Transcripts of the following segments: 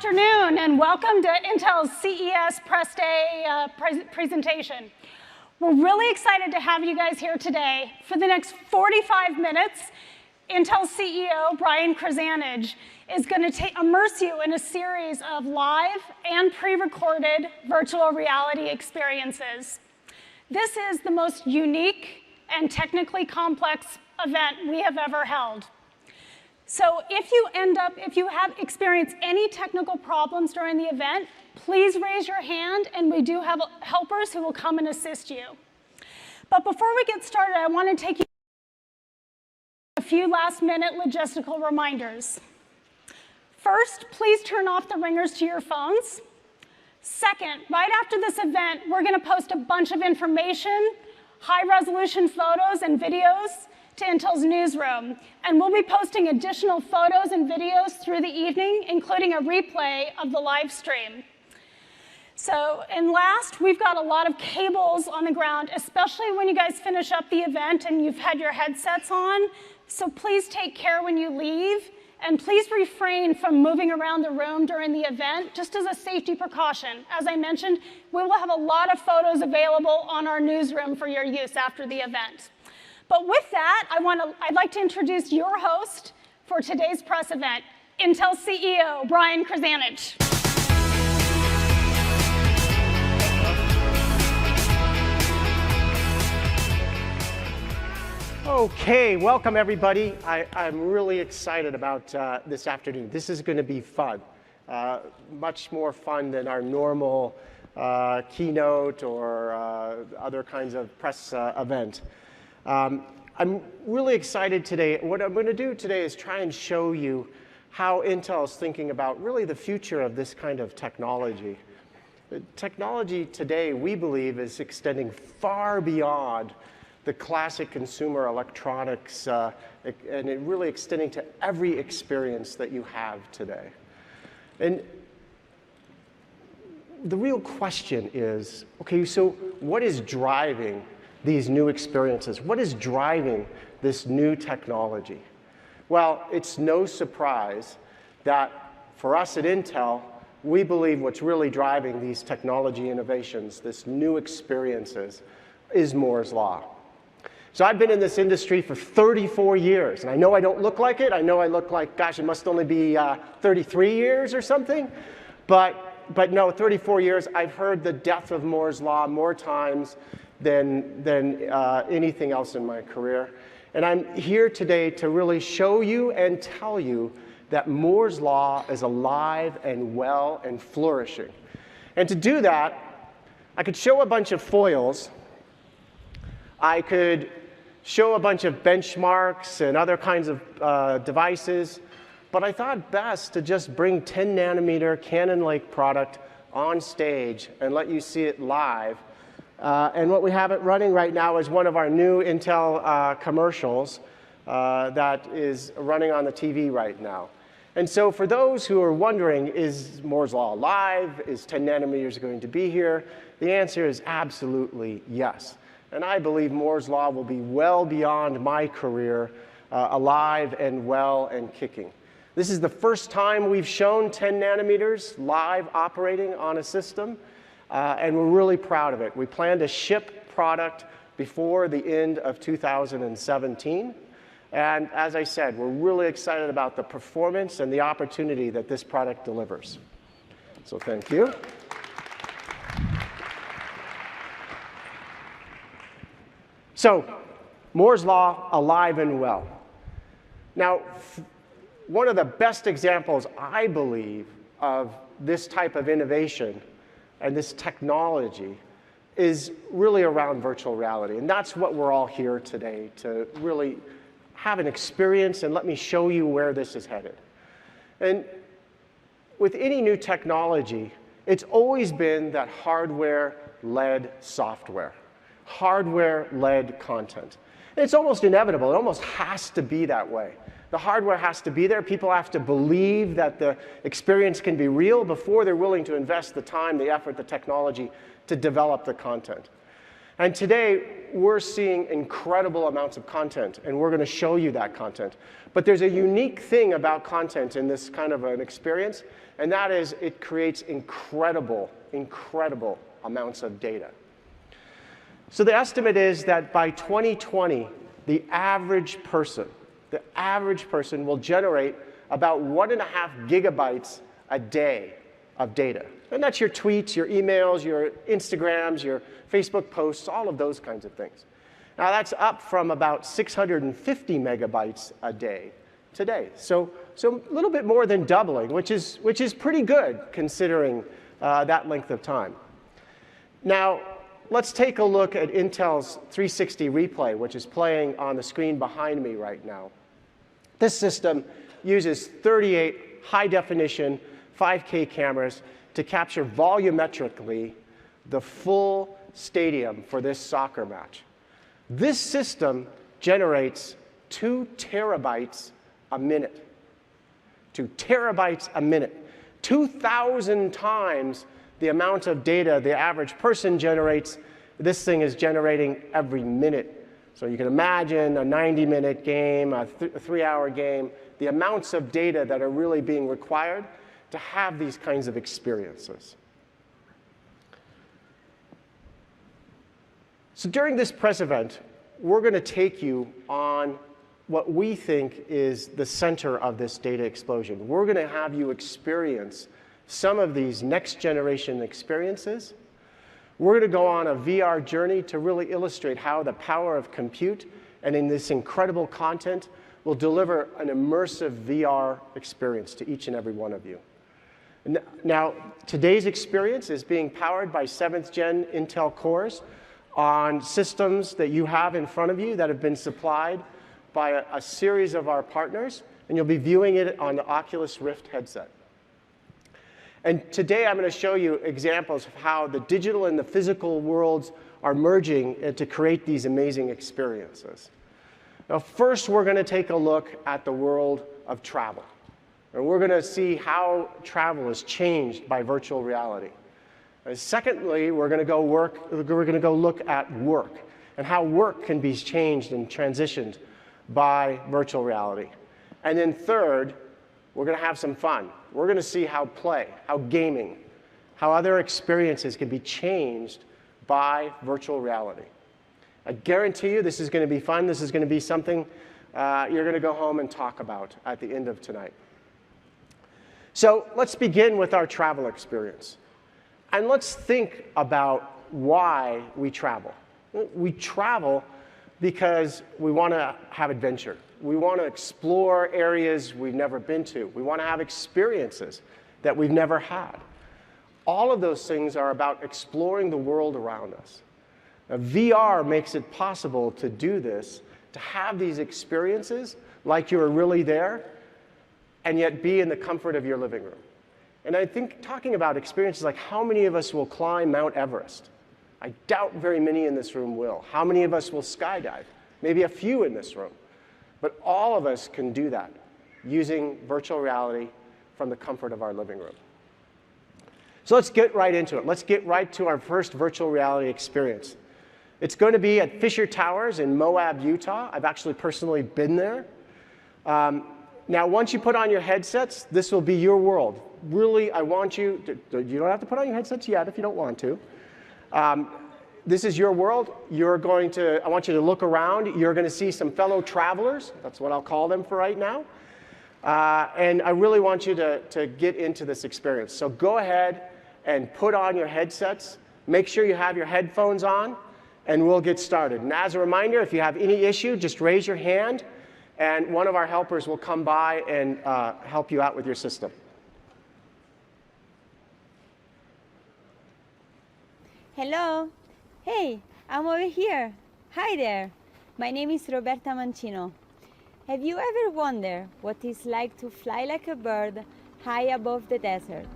afternoon, and welcome to Intel's CES Press Day presentation. We're really excited to have you guys here today. For the next 45 minutes, Intel CEO Brian Krzanich is going to immerse you in a series of live and pre-recorded virtual reality experiences. This is the most unique and technically complex event we have ever held. So if you have experienced any technical problems during the event, please raise your hand, and we do have helpers who will come and assist you. But before we get started, I want to take you a few last-minute logistical reminders. First, please turn off the ringers to your phones. Second, right after this event, we're going to post a bunch of information, high-resolution photos and videos to Intel's newsroom. And we'll be posting additional photos and videos through the evening, including a replay of the live stream. And last, we've got a lot of cables on the ground, especially when you guys finish up the event and you've had your headsets on. So please take care when you leave, and please refrain from moving around the room during the event, just as a safety precaution. As I mentioned, we will have a lot of photos available on our newsroom for your use after the event. But with that, I'd like to introduce your host for today's press event, Intel CEO Brian Krzanich. Okay, welcome everybody. I'm really excited about this afternoon. This is going to be fun, much more fun than our normal keynote or other kinds of press event. I'm really excited today. What I'm going to do today is try and show you how Intel is thinking about really the future of this kind of technology. The technology today, we believe, is extending far beyond the classic consumer electronics, and it really extending to every experience that you have today. And the real question is, okay, so what is driving these new experiences? What is driving this new technology? Well, it's no surprise that for us at Intel, we believe what's really driving these technology innovations, this new experiences, is Moore's Law. So I've been in this industry for 34 years, and I know I don't look like it. I know I look like, gosh, it must only be 33 years or something. But no, 34 years, I've heard the death of Moore's Law more times than anything else in my career. And I'm here today to really show you and tell you that Moore's Law is alive and well and flourishing. And to do that, I could show a bunch of foils. I could show a bunch of benchmarks and other kinds of devices. But I thought best to just bring 10 nanometer Cannon Lake product on stage and let you see it live. And what we have it running right now is one of our new Intel commercials that is running on the TV right now. And so for those who are wondering, is Moore's Law alive? Is 10 nanometers going to be here? The answer is absolutely yes. And I believe Moore's Law will be well beyond my career, alive and well and kicking. This is the first time we've shown 10 nanometers live operating on a system. And we're really proud of it. We plan to ship product before the end of 2017. And as I said, we're really excited about the performance and the opportunity that this product delivers. So thank you. So Moore's Law, alive and well. Now, one of the best examples, I believe, of this type of innovation and this technology is really around virtual reality. And that's what we're all here today, to really have an experience, and let me show you where this is headed. And with any new technology, it's always been that hardware-led software, hardware-led content. And it's almost inevitable. It almost has to be that way. The hardware has to be there. People have to believe that the experience can be real before they're willing to invest the time, the effort, the technology to develop the content. And today, we're seeing incredible amounts of content, and we're going to show you that content. But there's a unique thing about content in this kind of an experience, and that is it creates incredible, incredible amounts of data. So the estimate is that by 2020, the average person will generate about 1.5 gigabytes a day of data. And that's your tweets, your emails, your Instagrams, your Facebook posts, all of those kinds of things. Now that's up from about 650 megabytes a day today. So a little bit more than doubling, which is pretty good considering that length of time. Now, let's take a look at Intel's 360 Replay, which is playing on the screen behind me right now. This system uses 38 high-definition 5K cameras to capture volumetrically the full stadium for this soccer match. This system generates 2 terabytes a minute. 2 terabytes a minute. 2,000 times the amount of data the average person generates, this thing is generating every minute. So you can imagine a 90-minute game, a 3-hour game, the amounts of data that are really being required to have these kinds of experiences. So during this press event, we're going to take you on what we think is the center of this data explosion. We're going to have you experience some of these next-generation experiences. We're going to go on a VR journey to really illustrate how the power of compute and in this incredible content will deliver an immersive VR experience to each and every one of you. Now, today's experience is being powered by 7th-gen Intel cores on systems that you have in front of you that have been supplied by a series of our partners, and you'll be viewing it on the Oculus Rift headset. And today I'm going to show you examples of how the digital and the physical worlds are merging to create these amazing experiences. Now, first, we're going to take a look at the world of travel. And we're going to see how travel is changed by virtual reality. And secondly, we're going to go look at work and how work can be changed and transitioned by virtual reality. And then third, we're going to have some fun. We're going to see how play, how gaming, how other experiences can be changed by virtual reality. I guarantee you this is going to be fun. This is going to be something you're going to go home and talk about at the end of tonight. So let's begin with our travel experience. And let's think about why we travel. We travel because we want to have adventure. We want to explore areas we've never been to. We want to have experiences that we've never had. All of those things are about exploring the world around us. Now, VR makes it possible to do this, to have these experiences like you're really there, and yet be in the comfort of your living room. And I think talking about experiences like how many of us will climb Mount Everest? I doubt very many in this room will. How many of us will skydive? Maybe a few in this room. But all of us can do that using virtual reality from the comfort of our living room. So let's get right into it. Let's get right to our first virtual reality experience. It's going to be at Fisher Towers in Moab, Utah. I've actually personally been there. Now, once you put on your headsets, this will be your world. Really, I want you to, you don't have to put on your headsets yet if you don't want to. This is your world. I want you to look around. You're going to see some fellow travelers. That's what I'll call them for right now. And I really want you to get into this experience. So go ahead and put on your headsets. Make sure you have your headphones on, and we'll get started. And as a reminder, if you have any issue, just raise your hand, and one of our helpers will come by and help you out with your system. Hello. Hey, I'm over here. Hi there. My name is Roberta Mancino. Have you ever wondered what it's like to fly like a bird high above the desert,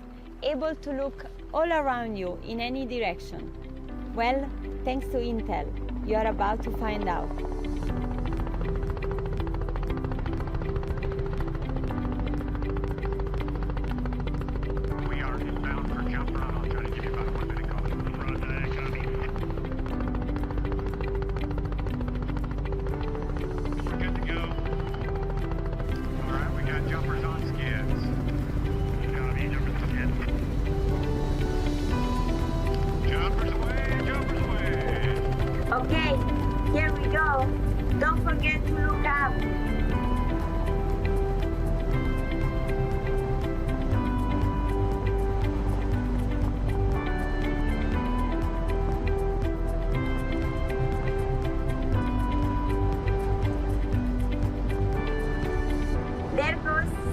able to look all around you in any direction? Well, thanks to Intel, you are about to find out. We are inbound for Jump Toronto. I'll try to give you about 1 minute call. Front, copy.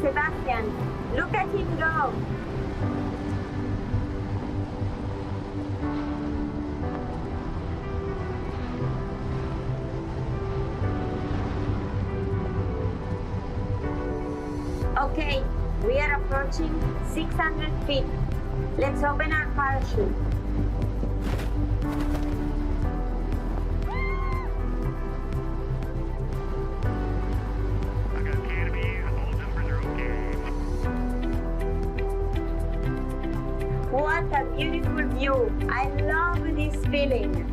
Sebastian, look at him go. Okay, we are approaching 600 feet. Let's open our parachute. I got Academy, all numbers are okay. What a beautiful view. I love this feeling.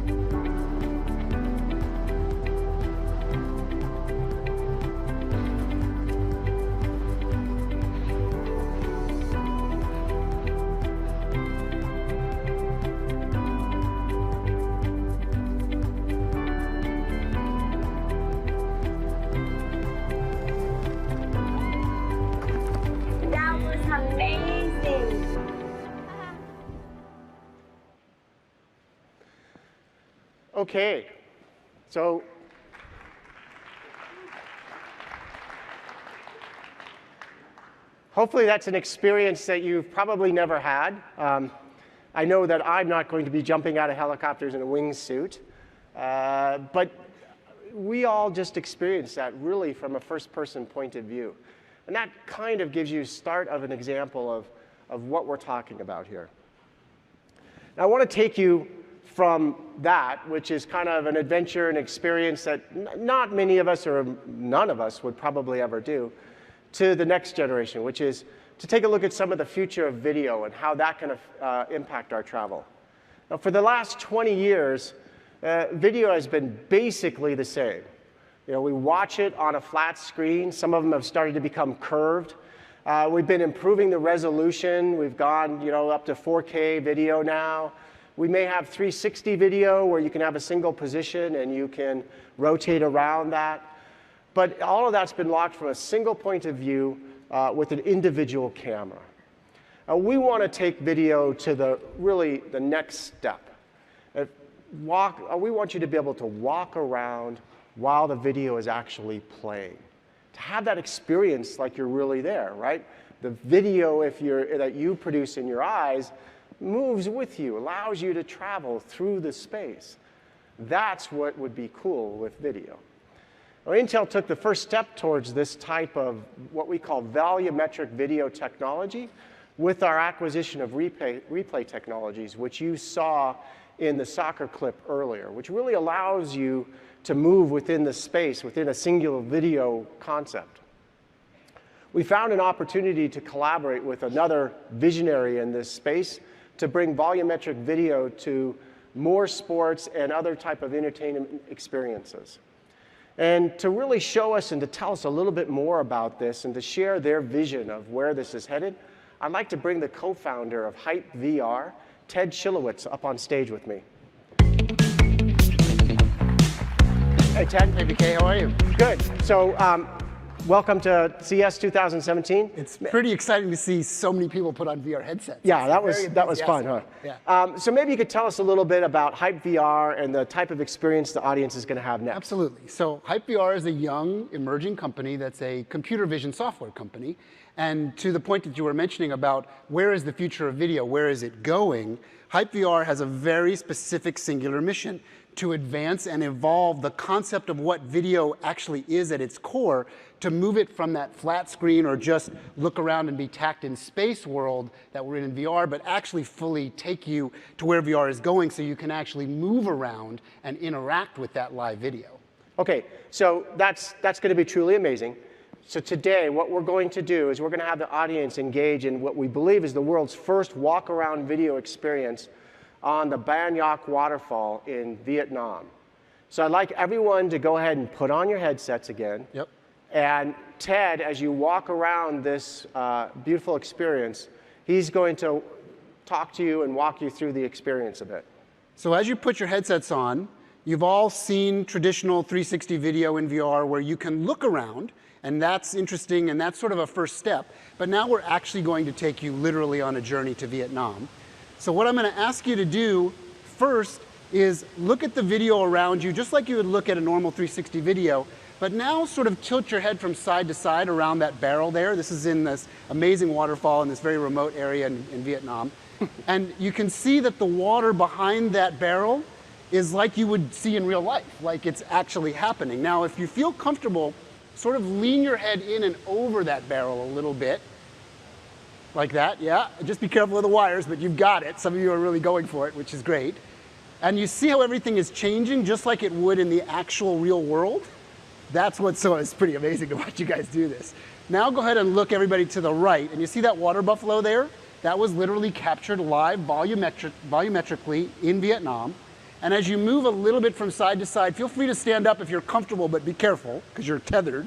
That was amazing. Okay, so hopefully that's an experience that you've probably never had. I know that I'm not going to be jumping out of helicopters in a wingsuit, but we all just experienced that really from a first-person point of view. And that kind of gives you start of an example of what we're talking about here. Now, I want to take you from that, which is kind of an adventure and experience that not many of us or none of us would probably ever do, to the next generation, which is to take a look at some of the future of video and how that can impact our travel. Now, for the last 20 years, video has been basically the same. You know, we watch it on a flat screen. Some of them have started to become curved. We've been improving the resolution. We've gone, you know, up to 4K video now. We may have 360 video where you can have a single position and you can rotate around that. But all of that's been locked from a single point of view with an individual camera. We want to take video to the next step. We want you to be able to walk around while the video is actually playing. To have that experience like you're really there, right? The video that you produce in your eyes moves with you, allows you to travel through the space. That's what would be cool with video. Now, Intel took the first step towards this type of what we call volumetric video technology with our acquisition of replay technologies, which you saw in the soccer clip earlier, which really allows you to move within the space, within a singular video concept. We found an opportunity to collaborate with another visionary in this space to bring volumetric video to more sports and other type of entertainment experiences. And to really show us and to tell us a little bit more about this and to share their vision of where this is headed, I'd like to bring the co-founder of Hype VR, Ted Schilowitz, up on stage with me. Hey, Ted. Hey, BK, how are you? Good. So, welcome to CES 2017. It's pretty exciting to see so many people put on VR headsets. Yeah, It's that was fun, huh? Yeah. So maybe you could tell us a little bit about Hype VR and the type of experience the audience is going to have next. Absolutely. So Hype VR is a young, emerging company that's a computer vision software company. And to the point that you were mentioning about where is the future of video, where is it going, Hype VR has a very specific singular mission: to advance and evolve the concept of what video actually is at its core, to move it from that flat screen or just look around and be tacked in space world that we're in VR, but actually fully take you to where VR is going so you can actually move around and interact with that live video. Okay, so that's going to be truly amazing. So today, what we're going to do is we're going to have the audience engage in what we believe is the world's first walk-around video experience on the Ban Yak waterfall in Vietnam. So I'd like everyone to go ahead and put on your headsets again. Yep. And Ted, as you walk around this beautiful experience, he's going to talk to you and walk you through the experience a bit. So as you put your headsets on, you've all seen traditional 360 video in VR where you can look around, and that's interesting, and that's sort of a first step. But now we're actually going to take you literally on a journey to Vietnam. So what I'm going to ask you to do first is look at the video around you, just like you would look at a normal 360 video, But now sort of tilt your head from side to side around that barrel there. This is in this amazing waterfall in this very remote area in Vietnam. And you can see that the water behind that barrel is like you would see in real life, like it's actually happening. Now, if you feel comfortable, sort of lean your head in and over that barrel a little bit. Like that, yeah. Just be careful of the wires, but you've got it. Some of you are really going for it, which is great. And you see how everything is changing just like it would in the actual real world? That's what's it's pretty amazing to watch you guys do this. Now go ahead and look everybody to the right. And you see that water buffalo there? That was literally captured live volumetrically in Vietnam. And as you move a little bit from side to side, feel free to stand up if you're comfortable, but be careful because you're tethered.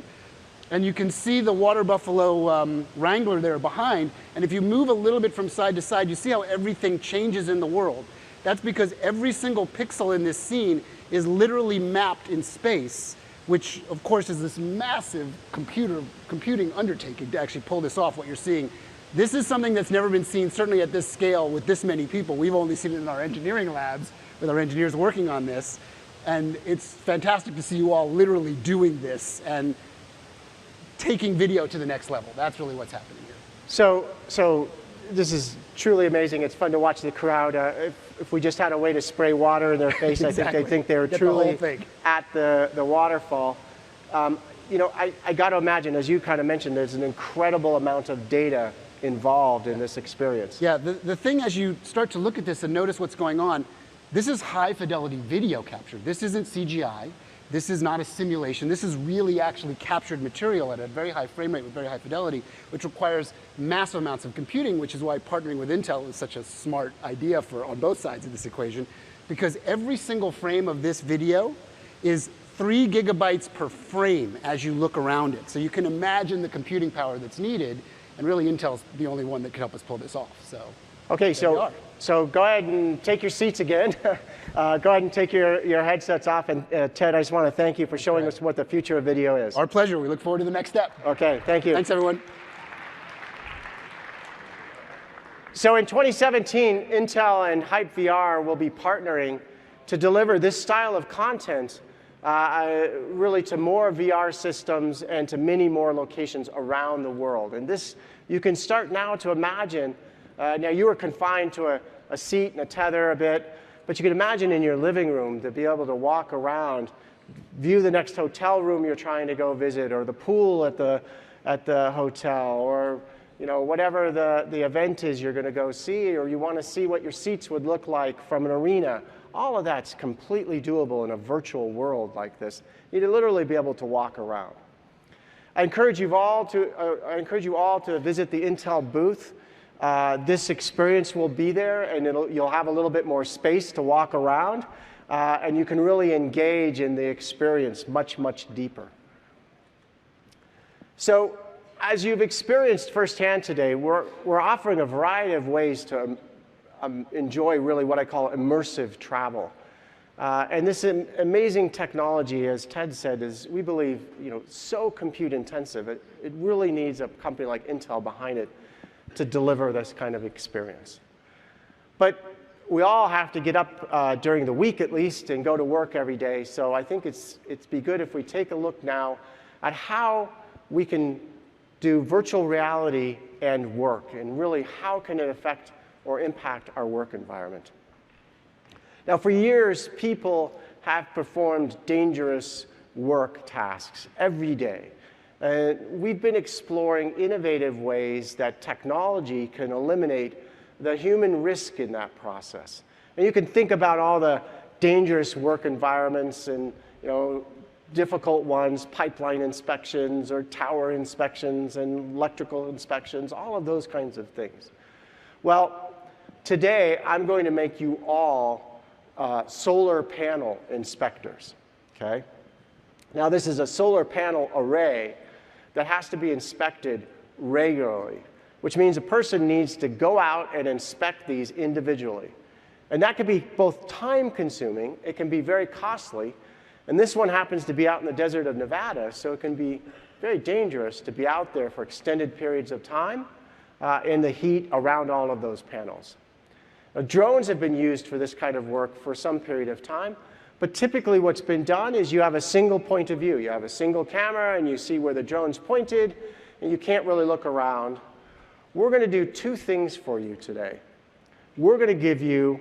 And you can see the water buffalo wrangler there behind. And if you move a little bit from side to side, you see how everything changes in the world. That's because every single pixel in this scene is literally mapped in space, which of course is this massive computing undertaking to actually pull this off, what you're seeing. This is something that's never been seen, certainly at this scale with this many people. We've only seen it in our engineering labs with our engineers working on this. And it's fantastic to see you all literally doing this and taking video to the next level. That's really what's happening here. So this is truly amazing. It's fun to watch the crowd. If we just had a way to spray water in their face, Exactly. I think they'd think they were Get the whole truly thing. at the waterfall. You know, I got to imagine, as you kind of mentioned, there's an incredible amount of data involved in this experience. Yeah, the thing as you start to look at this and notice what's going on, this is high fidelity video capture. This isn't CGI. This is not a simulation. This is really actually captured material at a very high frame rate with very high fidelity, which requires massive amounts of computing, which is why partnering with Intel is such a smart idea on both sides of this equation, because every single frame of this video is 3 gigabytes per frame as you look around it. So you can imagine the computing power that's needed, and really Intel's the only one that can help us pull this off. So, okay, so go ahead and take your seats again. Go ahead and take your headsets off. And Ted, I just want to thank you for showing us what the future of video is. Our pleasure. We look forward to the next step. Okay, thank you. Thanks, everyone. So in 2017, Intel and Hype VR will be partnering to deliver this style of content really to more VR systems and to many more locations around the world. And this, you can start now to imagine. Now you were confined to a seat and a tether a bit, but you can imagine in your living room to be able to walk around, view the next hotel room you're trying to go visit, or the pool at the hotel, or whatever the event is you're going to go see, or you want to see what your seats would look like from an arena. All of that's completely doable in a virtual world like this. You'd literally be able to walk around. I encourage you all to visit the Intel booth. This experience will be there, and you'll have a little bit more space to walk around, and you can really engage in the experience much, much deeper. So, as you've experienced firsthand today, we're offering a variety of ways to enjoy really what I call immersive travel. And this amazing technology, as Ted said, is, we believe, so compute intensive. It really needs a company like Intel behind it to deliver this kind of experience. But we all have to get up during the week at least and go to work every day. So I think it'd be good if we take a look now at how we can do virtual reality and work, and really how can it affect or impact our work environment. Now, for years, people have performed dangerous work tasks every day. We've been exploring innovative ways that technology can eliminate the human risk in that process. And you can think about all the dangerous work environments and difficult ones, pipeline inspections or tower inspections and electrical inspections, all of those kinds of things. Well, today I'm going to make you all solar panel inspectors, okay? Now this is a solar panel array that has to be inspected regularly, which means a person needs to go out and inspect these individually. And that can be both time-consuming, it can be very costly, and this one happens to be out in the desert of Nevada, so it can be very dangerous to be out there for extended periods of time in the heat around all of those panels. Now, drones have been used for this kind of work for some period of time, But typically what's been done is you have a single point of view. You have a single camera, and you see where the drone's pointed, and you can't really look around. We're going to do two things for you today. We're going to give you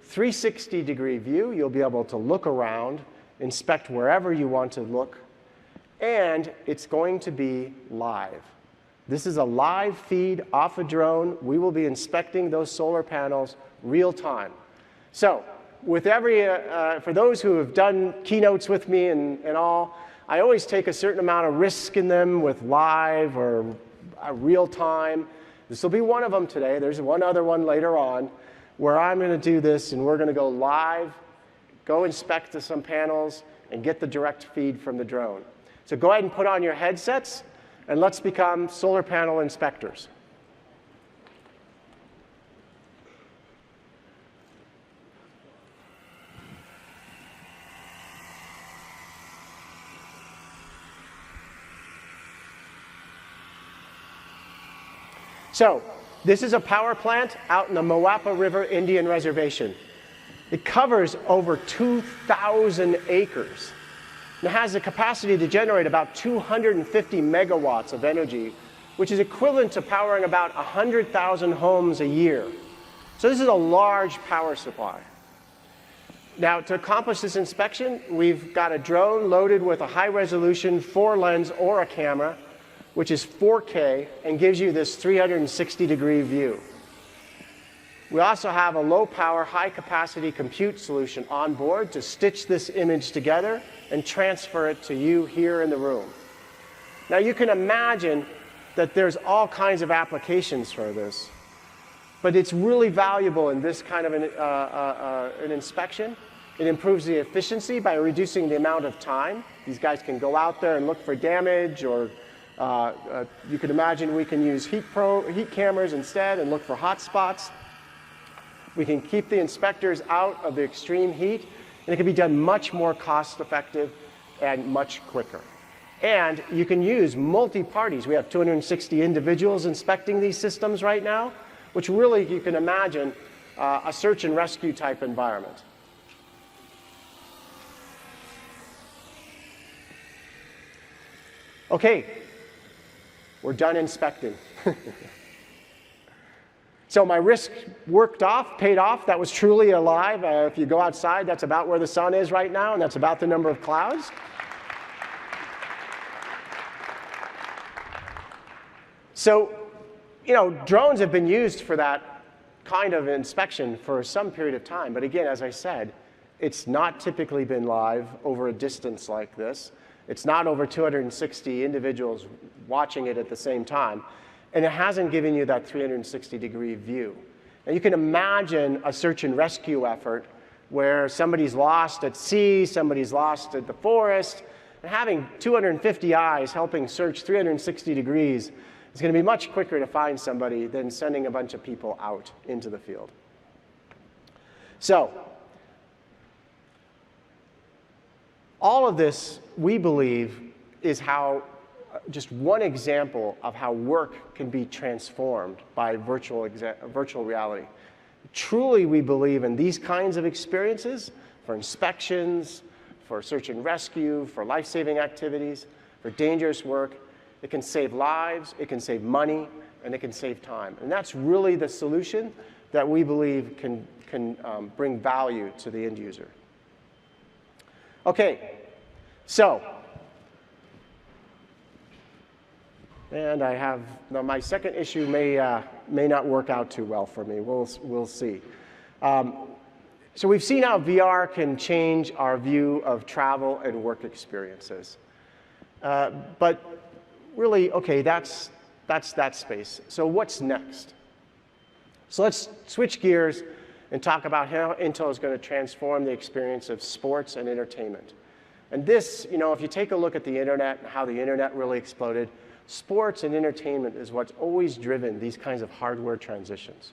360-degree view. You'll be able to look around, inspect wherever you want to look, and it's going to be live. This is a live feed off a drone. We will be inspecting those solar panels real time. So with for those who have done keynotes with me and all, I always take a certain amount of risk in them with live or real time. This will be one of them today. There's one other one later on where I'm going to do this, and we're going to go live, go inspect some panels, and get the direct feed from the drone. So go ahead and put on your headsets, and let's become solar panel inspectors. So this is a power plant out in the Moapa River Indian Reservation. It covers over 2,000 acres. And it has the capacity to generate about 250 megawatts of energy, which is equivalent to powering about 100,000 homes a year. So this is a large power supply. Now, to accomplish this inspection, we've got a drone loaded with a high-resolution 4-lens Aura camera, which is 4K and gives you this 360-degree view. We also have a low-power, high-capacity compute solution on board to stitch this image together and transfer it to you here in the room. Now, you can imagine that there's all kinds of applications for this, but it's really valuable in this kind of an inspection. It improves the efficiency by reducing the amount of time. These guys can go out there and look for damage, or you can imagine we can use heat cameras instead and look for hot spots. We can keep the inspectors out of the extreme heat, and it can be done much more cost-effective and much quicker. And you can use multi-parties. We have 260 individuals inspecting these systems right now, which really you can imagine a search and rescue type environment. Okay, we're done inspecting. So my risk paid off. That was truly alive. If you go outside, that's about where the sun is right now, and that's about the number of clouds. So, drones have been used for that kind of inspection for some period of time. But again, as I said, it's not typically been live over a distance like this. It's not over 260 individuals watching it at the same time. And it hasn't given you that 360-degree view. And you can imagine a search and rescue effort where somebody's lost at sea, somebody's lost at the forest, and having 250 eyes helping search 360 degrees is going to be much quicker to find somebody than sending a bunch of people out into the field. So, all of this, we believe, is how just one example of how work can be transformed by virtual reality. Truly, we believe in these kinds of experiences for inspections, for search and rescue, for life-saving activities, for dangerous work. It can save lives, it can save money, and it can save time. And that's really the solution that we believe can bring value to the end user. Okay, so, and I have, now my second issue may not work out too well for me. We'll see. So we've seen how VR can change our view of travel and work experiences. But really, okay, that's that space. So what's next? So let's switch gears and talk about how Intel is going to transform the experience of sports and entertainment. And this, if you take a look at the internet and how the internet really exploded, sports and entertainment is what's always driven these kinds of hardware transitions.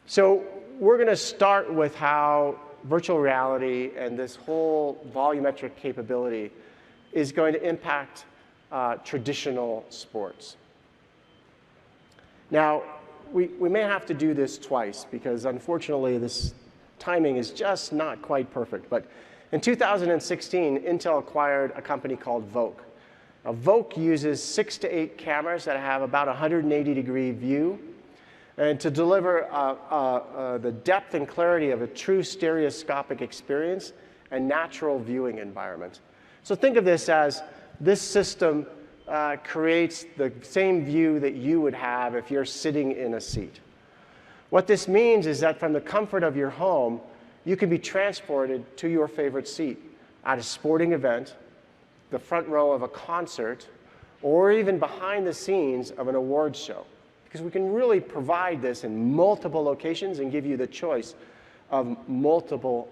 So we're going to start with how virtual reality and this whole volumetric capability is going to impact traditional sports. Now, we may have to do this twice because unfortunately this timing is just not quite perfect. But In 2016, Intel acquired a company called Voke. Now, Voke uses 6 to 8 cameras that have about 180-degree view, and to deliver the depth and clarity of a true stereoscopic experience and natural viewing environment. So think of this as this system creates the same view that you would have if you're sitting in a seat. What this means is that from the comfort of your home, you can be transported to your favorite seat at a sporting event, the front row of a concert, or even behind the scenes of an awards show. Because we can really provide this in multiple locations and give you the choice of multiple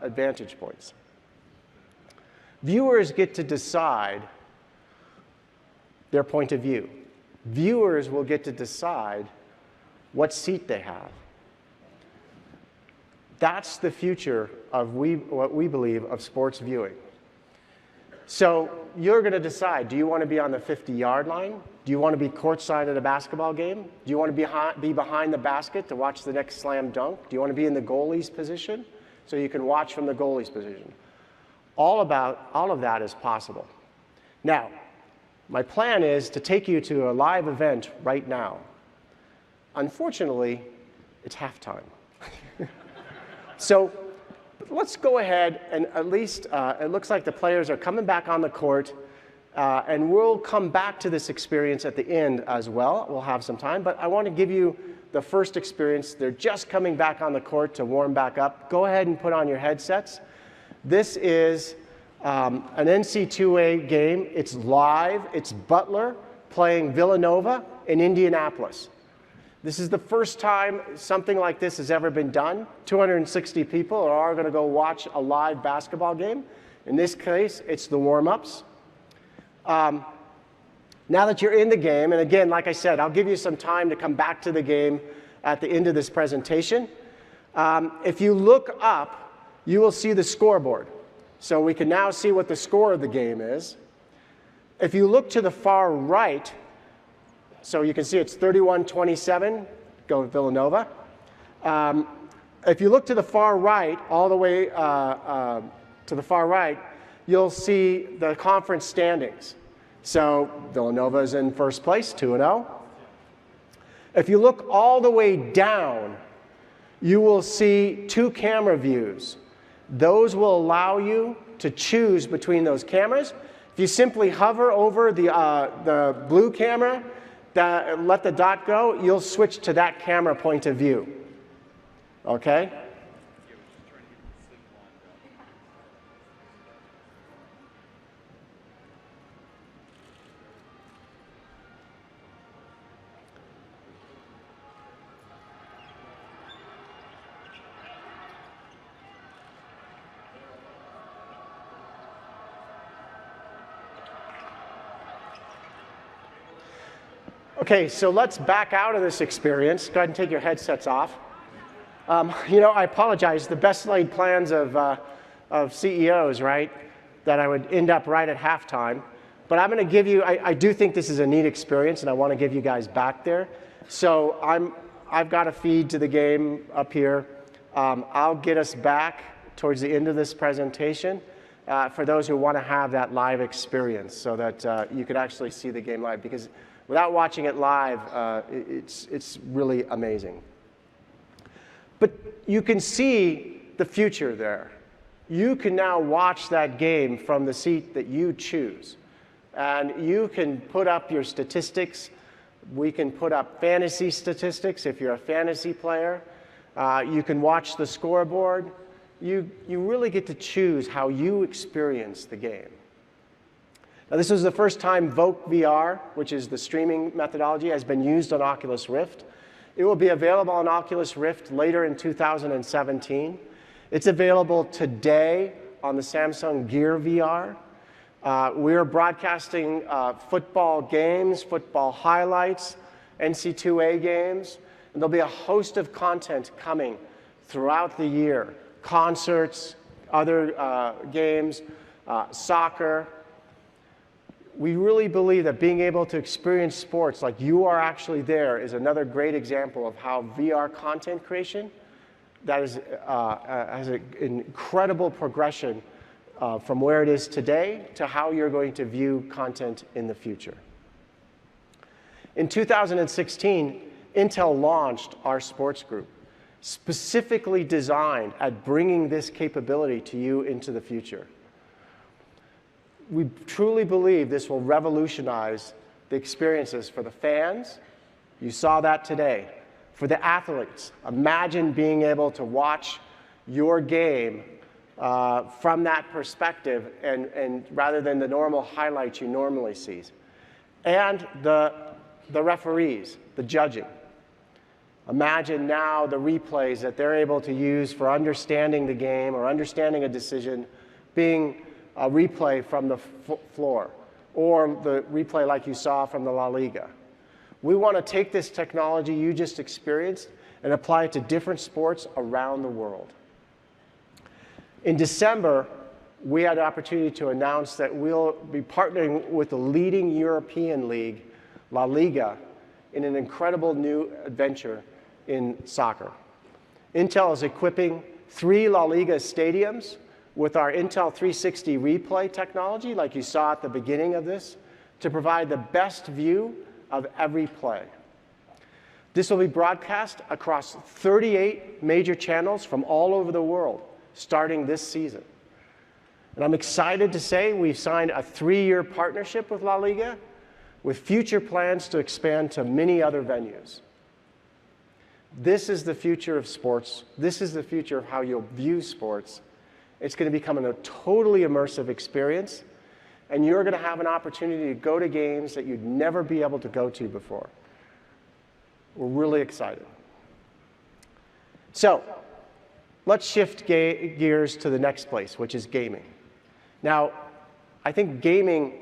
advantage points. Viewers get to decide their point of view. Viewers will get to decide what seat they have. That's the future of what we believe of sports viewing. So you're going to decide, do you want to be on the 50-yard line? Do you want to be courtside at a basketball game? Do you want to be behind the basket to watch the next slam dunk? Do you want to be in the goalie's position so you can watch from the goalie's position? All of that is possible. Now, my plan is to take you to a live event right now. Unfortunately, it's halftime. So let's go ahead and at least, it looks like the players are coming back on the court, and we'll come back to this experience at the end as well. We'll have some time, but I want to give you the first experience. They're just coming back on the court to warm back up. Go ahead and put on your headsets. This is an NC2A game. It's live. It's Butler playing Villanova in Indianapolis. This is the first time something like this has ever been done. 260 people are going to go watch a live basketball game. In this case, it's the warm-ups. Now that you're in the game, and again, like I said, I'll give you some time to come back to the game at the end of this presentation. If you look up, you will see the scoreboard. So we can now see what the score of the game is. If you look to the far right, so you can see it's 31-27, go with Villanova. If you look to the far right, all the way to the far right, you'll see the conference standings. So Villanova is in first place, 2-0. If you look all the way down, you will see 2 camera views. Those will allow you to choose between those cameras. If you simply hover over the blue camera, let the dot go, you'll switch to that camera point of view. Okay? Okay, so let's back out of this experience. Go ahead and take your headsets off. You know, I apologize. The best laid plans of CEOs, right, that I would end up right at halftime. But I'm going to give you, I do think this is a neat experience, and I want to give you guys back there. So I've got a feed to the game up here. I'll get us back towards the end of this presentation for those who want to have that live experience so that you could actually see the game live. Because without watching it live, it's really amazing. But you can see the future there. You can now watch that game from the seat that you choose. And you can put up your statistics. We can put up fantasy statistics if you're a fantasy player. You can watch the scoreboard. You really get to choose how you experience the game. Now, this was the first time Voke VR, which is the streaming methodology, has been used on Oculus Rift. It will be available on Oculus Rift later in 2017. It's available today on the Samsung Gear VR. We're broadcasting football games, football highlights, NC2A games, and there'll be a host of content coming throughout the year. Concerts, other games, soccer. We really believe that being able to experience sports like you are actually there is another great example of how VR content creation that is, has an incredible progression from where it is today to how you're going to view content in the future. In 2016, Intel launched our sports group, specifically designed at bringing this capability to you into the future. We truly believe this will revolutionize the experiences for the fans. You saw that today. For the athletes, imagine being able to watch your game from that perspective and rather than the normal highlights you normally see. And the referees, the judging. Imagine now the replays that they're able to use for understanding the game or understanding a decision being a replay from the floor or the replay like you saw from the La Liga. We want to take this technology you just experienced and apply it to different sports around the world. In December, we had the opportunity to announce that we'll be partnering with the leading European league, La Liga, in an incredible new adventure in soccer. Intel is equipping 3 La Liga stadiums with our Intel 360 replay technology, like you saw at the beginning of this, to provide the best view of every play. This will be broadcast across 38 major channels from all over the world, starting this season. And I'm excited to say we've signed a 3-year partnership with La Liga, with future plans to expand to many other venues. This is the future of sports. This is the future of how you'll view sports. It's going to become a totally immersive experience, and you're going to have an opportunity to go to games that you'd never be able to go to before. We're really excited. So, let's shift gears to the next place, which is gaming. Now, I think gaming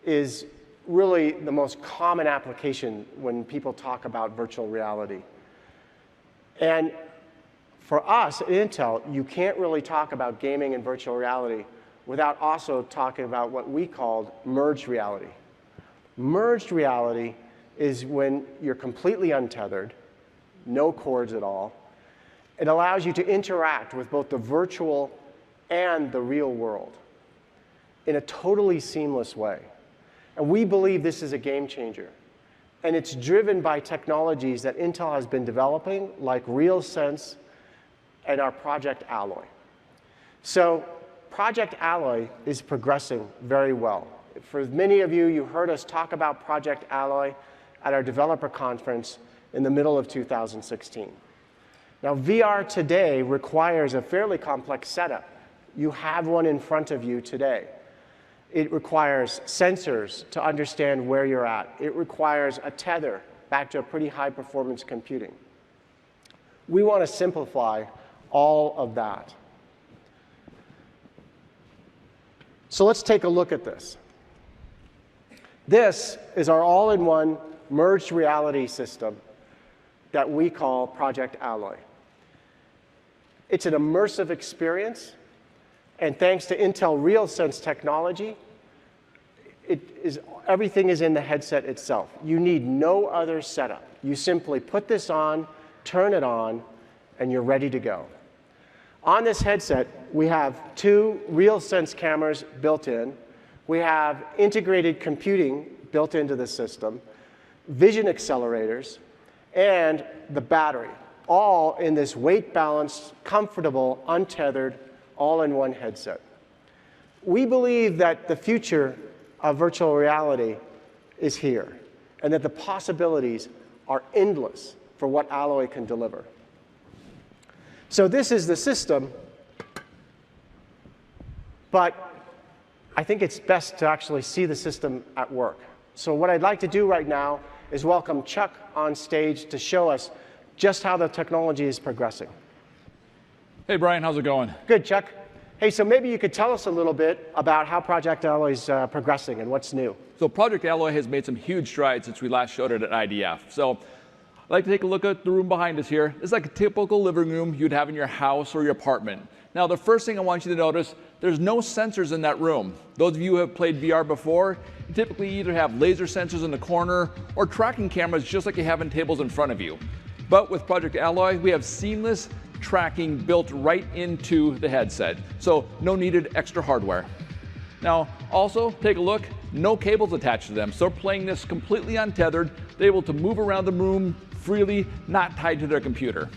is really the most common application when people talk about virtual reality. And for us at Intel, you can't really talk about gaming and virtual reality without also talking about what we called merged reality. Merged reality is when you're completely untethered, no cords at all. It allows you to interact with both the virtual and the real world in a totally seamless way. And we believe this is a game changer. And it's driven by technologies that Intel has been developing, like RealSense and our Project Alloy. So Project Alloy is progressing very well. For many of you, you heard us talk about Project Alloy at our developer conference in the middle of 2016. Now, VR today requires a fairly complex setup. You have one in front of you today. It requires sensors to understand where you're at. It requires a tether back to a pretty high performance computing. We want to simplify all of that. So let's take a look at this. This is our all-in-one merged reality system that we call Project Alloy. It's an immersive experience, and thanks to Intel RealSense technology, everything is in the headset itself. You need no other setup. You simply put this on, turn it on, and you're ready to go. On this headset, we have 2 RealSense cameras built in. We have integrated computing built into the system, vision accelerators, and the battery, all in this weight-balanced, comfortable, untethered, all-in-one headset. We believe that the future of virtual reality is here, and that the possibilities are endless for what Alloy can deliver. So this is the system, but I think it's best to actually see the system at work. So what I'd like to do right now is welcome Chuck on stage to show us just how the technology is progressing. Hey, Brian, how's it going? Good, Chuck. Hey, so maybe you could tell us a little bit about how Project Alloy is progressing and what's new. So Project Alloy has made some huge strides since we last showed it at IDF. So I'd like to take a look at the room behind us here. It's like a typical living room you'd have in your house or your apartment. Now, the first thing I want you to notice, there's no sensors in that room. Those of you who have played VR before, you typically either have laser sensors in the corner or tracking cameras just like you have in tables in front of you. But with Project Alloy, we have seamless tracking built right into the headset, so no needed extra hardware. Now, also, take a look, no cables attached to them, so they're playing this completely untethered. They're able to move around the room freely, not tied to their computer.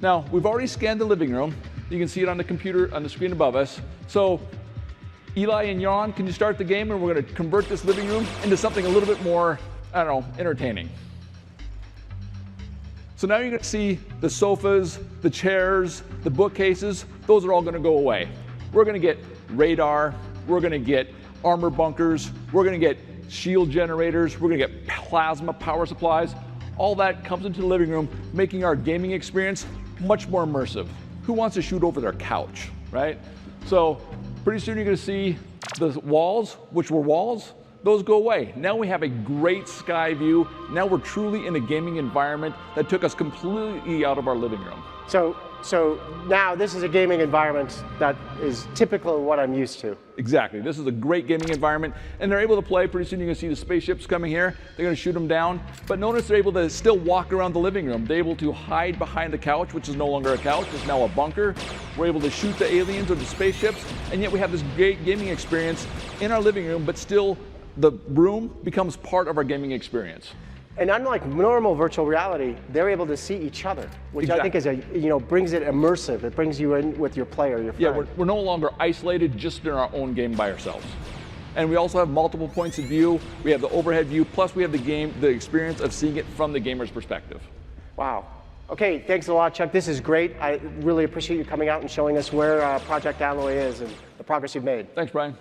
Now, we've already scanned the living room. You can see it on the computer, on the screen above us. So, Eli and Jan, can you start the game, and we're going to convert this living room into something a little bit more, I don't know, entertaining. So now you're going to see the sofas, the chairs, the bookcases. Those are all going to go away. We're going to get radar. We're going to get armor bunkers. We're going to get shield generators. We're going to get plasma power supplies. All that comes into the living room, making our gaming experience much more immersive. Who wants to shoot over their couch, right? So pretty soon you're going to see the walls, which were walls, those go away. Now we have a great sky view. Now we're truly in a gaming environment that took us completely out of our living room. So now this is a gaming environment that is typical of what I'm used to. Exactly. This is a great gaming environment, and they're able to play. Pretty soon you're going to see the spaceships coming here. They're going to shoot them down. But notice they're able to still walk around the living room. They're able to hide behind the couch, which is no longer a couch. It's now a bunker. We're able to shoot the aliens or the spaceships, and yet we have this great gaming experience in our living room, but still the room becomes part of our gaming experience. And unlike normal virtual reality, they're able to see each other, which I think is brings it immersive. It brings you in with your player, your friend. Yeah, we're no longer isolated just in our own game by ourselves. And we also have multiple points of view. We have the overhead view, plus we have the experience of seeing it from the gamer's perspective. Wow. Okay, thanks a lot, Chuck. This is great. I really appreciate you coming out and showing us where Project Alloy is and the progress you've made. Thanks, Brian.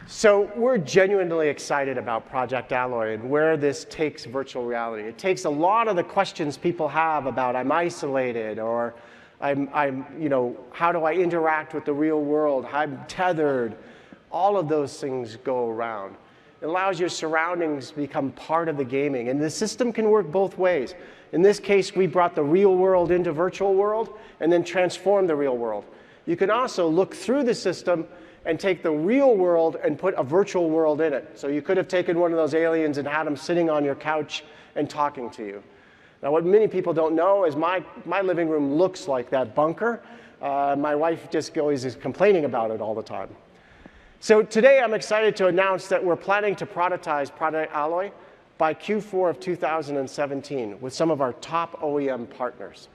So we're genuinely excited about Project Alloy and where this takes virtual reality. It takes a lot of the questions people have about I'm isolated, or how do I interact with the real world? I'm tethered. All of those things go around. It allows your surroundings to become part of the gaming, and the system can work both ways. In this case, we brought the real world into virtual world and then transformed the real world. You can also look through the system and take the real world and put a virtual world in it. So you could have taken one of those aliens and had them sitting on your couch and talking to you. Now, what many people don't know is my living room looks like that bunker. My wife just always is complaining about it all the time. So today I'm excited to announce that we're planning to prototype Project Alloy by Q4 of 2017 with some of our top OEM partners.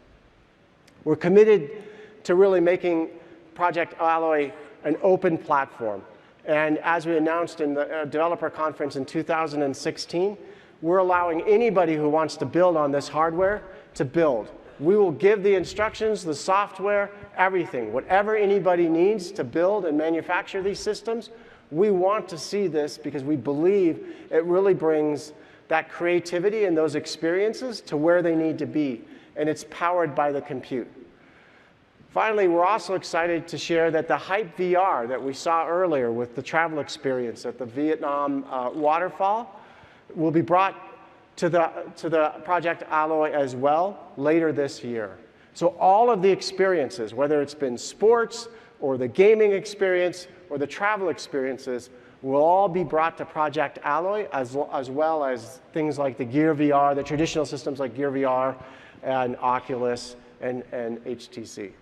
We're committed to really making Project Alloy an open platform. And as we announced in the developer conference in 2016, we're allowing anybody who wants to build on this hardware to build. We will give the instructions, the software, everything. Whatever anybody needs to build and manufacture these systems, we want to see this because we believe it really brings that creativity and those experiences to where they need to be. And it's powered by the compute. Finally, we're also excited to share that the Hype VR that we saw earlier with the travel experience at the Vietnam waterfall will be brought to the Project Alloy as well later this year. So all of the experiences, whether it's been sports or the gaming experience or the travel experiences, will all be brought to Project Alloy as well as things like the Gear VR, the traditional systems like Gear VR and Oculus and HTC.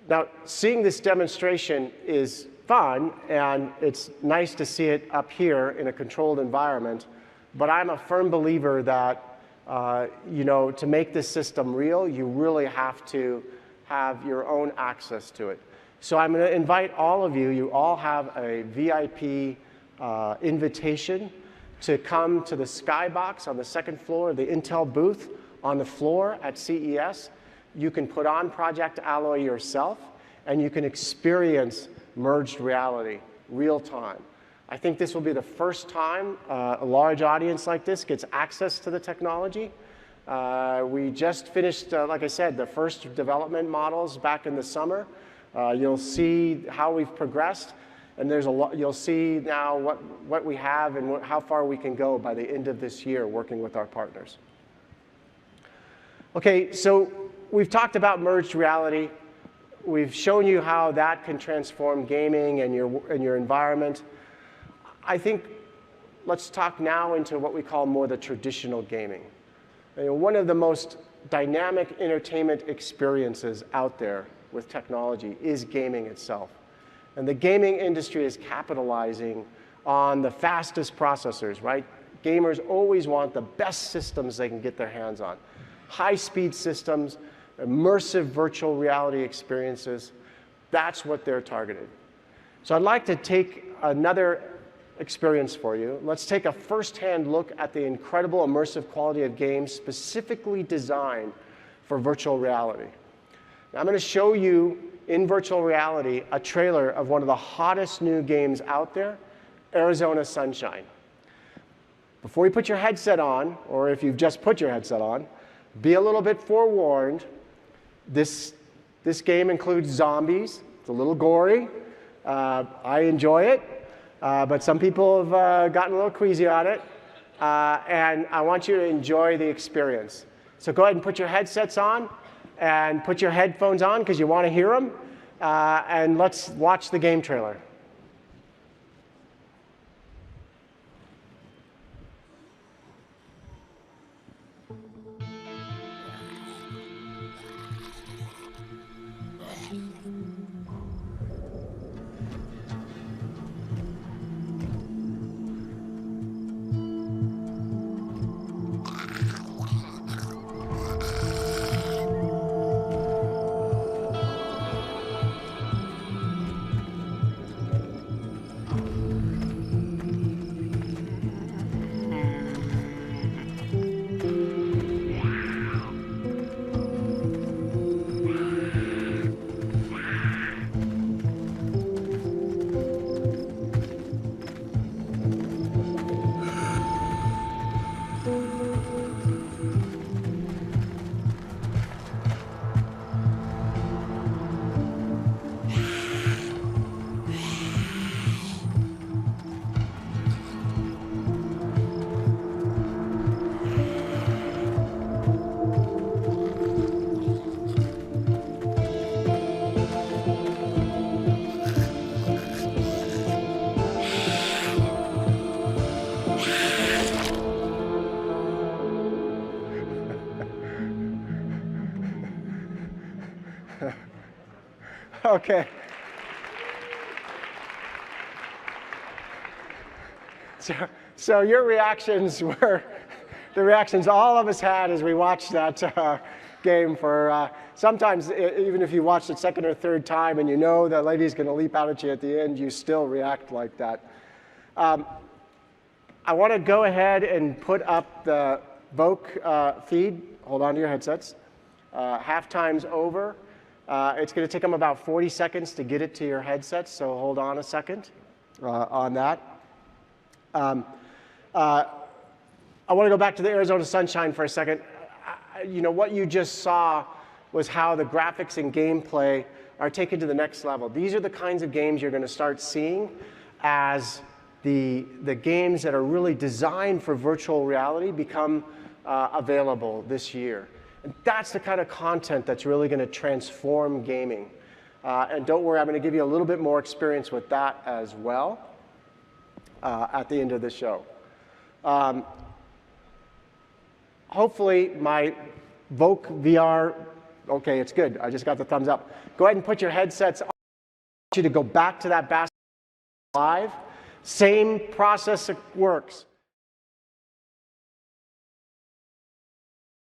Now, seeing this demonstration is fun, and it's nice to see it up here in a controlled environment, but I'm a firm believer that to make this system real, you really have to have your own access to it. So I'm going to invite all of you, you all have a VIP invitation to come to the Skybox on the second floor of the Intel booth on the floor at CES. You can put on Project Alloy yourself, and you can experience merged reality, real time. I think this will be the first time a large audience like this gets access to the technology. We just finished, like I said, the first development models back in the summer. You'll see how we've progressed, and there's a lot. You'll see now what we have and how far we can go by the end of this year working with our partners. Okay, so we've talked about merged reality. We've shown you how that can transform gaming and your environment. I think let's talk now into what we call more the traditional gaming. One of the most dynamic entertainment experiences out there with technology is gaming itself. And the gaming industry is capitalizing on the fastest processors, right? Gamers always want the best systems they can get their hands on. High-speed systems, immersive virtual reality experiences, that's what they're targeted. So I'd like to take another experience for you. Let's take a first-hand look at the incredible immersive quality of games specifically designed for virtual reality. Now, I'm going to show you in virtual reality a trailer of one of the hottest new games out there, Arizona Sunshine. Before you put your headset on, or if you've just put your headset on, be a little bit forewarned. This game includes zombies. It's a little gory. I enjoy it. But some people have gotten a little queasy on it. And I want you to enjoy the experience. So go ahead and put your headsets on and put your headphones on because you want to hear them. And let's watch the game trailer. Okay. So your reactions were the reactions all of us had as we watched that game for sometimes, even if you watched it second or third time and you know that lady's going to leap out at you at the end, you still react like that. I want to go ahead and put up the Voc feed. Hold on to your headsets. Halftime's over. It's going to take them about 40 seconds to get it to your headsets, so hold on a second on that. I want to go back to the Arizona Sunshine for a second. You know, what you just saw was how the graphics and gameplay are taken to the next level. These are the kinds of games you're going to start seeing as the games that are really designed for virtual reality become available this year. And that's the kind of content that's really going to transform gaming. And don't worry, I'm going to give you a little bit more experience with that as well at the end of the show. Hopefully, my Voc VR, okay, it's good. I just got the thumbs up. Go ahead and put your headsets on. I want you to go back to that basketball live. Same process works.